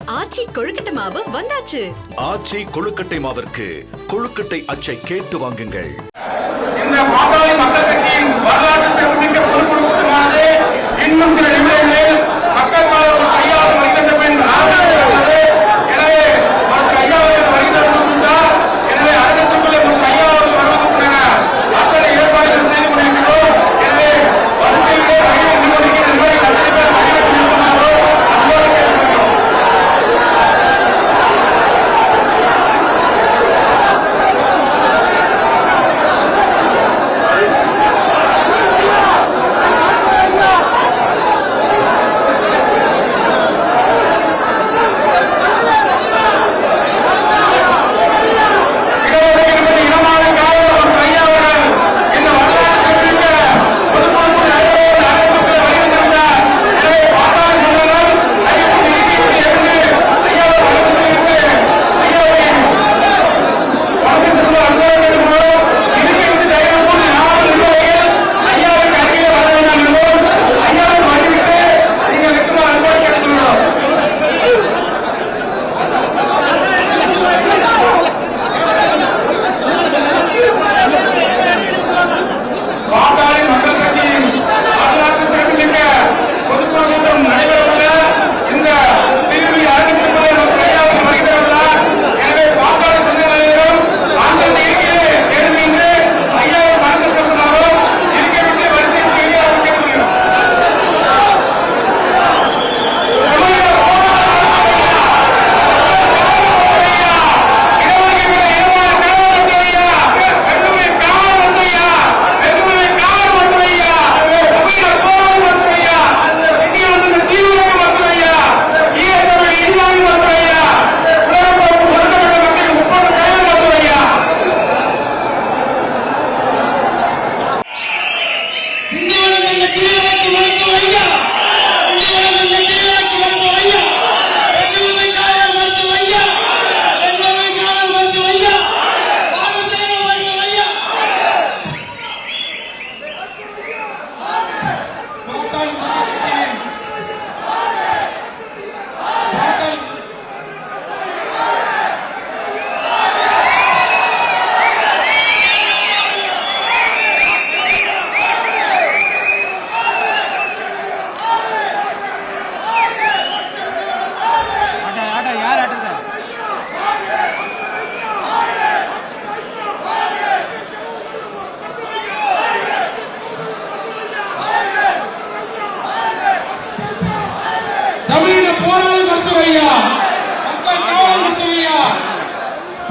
ஆச்சி கொழுக்கட்டை மாவு வந்தாச்சு. ஆச்சி கொழுக்கட்டை மாவிற்கு கொழுக்கட்டை அச்சை கேட்டு வாங்குங்கள். இந்த பாட்டாளி மக்கள் கட்சியின் வரலாற்று சிறப்புமிக்க பொறுப்புறுத்தலானது இன்னும் சில நிமிடங்களில் மக்கள் பாலம் கையாளர் வருகின்ற பின் ஆரம்பிக்கிறது. எனவே ஒரு கையாளர் வருகின்றார். எனவே அரங்கத்துக்குள்ளே ஒரு கையாளர் வருவதற்கான அத்தனை ஏற்பாடுகள் செய்து கொண்டிருக்கிறோம். எனவே வரிசையிலே ரயிலை நிர்வகிக்கிற நிர்வாகிகள் அத்தனை பேர் வழிபட்டு நிற்குமாறோ அன்போடு கேட்டுக்கொள்கிறோம்.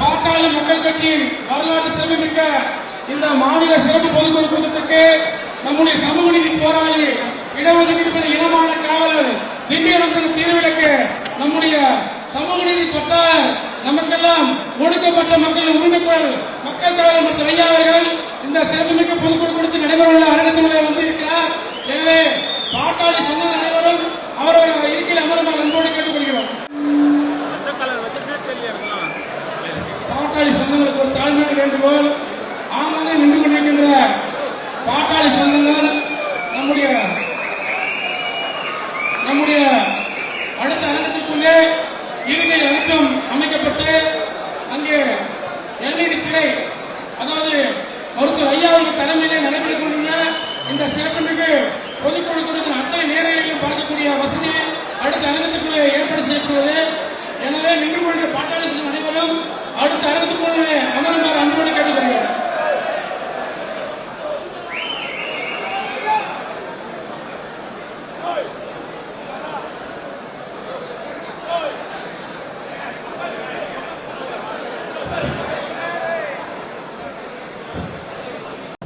பாட்டாளி மக்கள் கட்சியின் வரலாற்று சிறப்புமிக்க இந்த மாநில சிறப்பு பொதுக்குழு கூட்டத்திற்கு நம்முடைய சமூக நீதி போராளி இடஒதுக்கீடு இனமான காவலர் திண்டிவனத்தின் தீர்விலக்க நம்முடைய சமூக நீதி பற்றாளர் நமக்கெல்லாம் ஒடுக்கப்பட்ட மக்களின் உரிமைக்குரல் மக்கள் தலைவர் மற்றும் ஐயா அவர்கள் இந்த சிறப்புமிக்க பொதுக்குழு கூட்டத்தில் நடைபெறவுள்ள அரங்கத்தினுள்ளே வந்து இருக்கிறார். எனவே பாட்டாளி சொன்னது அனைவரும் அவர்கள் இருக்கையில் அமருமாறு அன்போடு கேட்டுக்கொள்கிறோம். பாட்டாளி சொந்தங்களுக்கு ஒரு தாழ்மையான வேண்டுகோள். ஆங்காங்கே நின்று கொண்டிருக்கின்ற பாட்டாளி சொந்தங்கள் நம்முடைய அடுத்த அரங்கத்திற்குள்ளே இருக்கை அழுத்தம் அமைக்கப்பட்டு அங்கே எல்இடி திரை, அதாவது மருத்துவர் ஐயா அவர்கள் தலைமையிலே நடைபெற்றுக் கொண்டுள்ள இந்த சிறப்புமிகு பொதுக்குழு கூட்டத்தின் அத்தனை நேரங்களிலும் பார்க்கக்கூடிய வசதி அடுத்த அரங்கத்திற்குள்ளே ஏற்பாடு செய்யப்படுவது. எனவே நின்று கொண்ட பாட்டாளி சொந்தம் அனைவரும் அடுத்த அரங்கத்துக்குள்ளே அமருமாறு அன்போடு கேட்டுக்கொள்கிறோம்.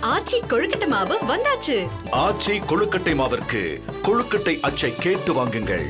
ஆச்சி கொழுக்கட்டை மாவு வந்தாச்சு. ஆச்சி கொழுக்கட்டை மாவிற்கு கொழுக்கட்டை அச்சை கேட்டு வாங்குங்கள்.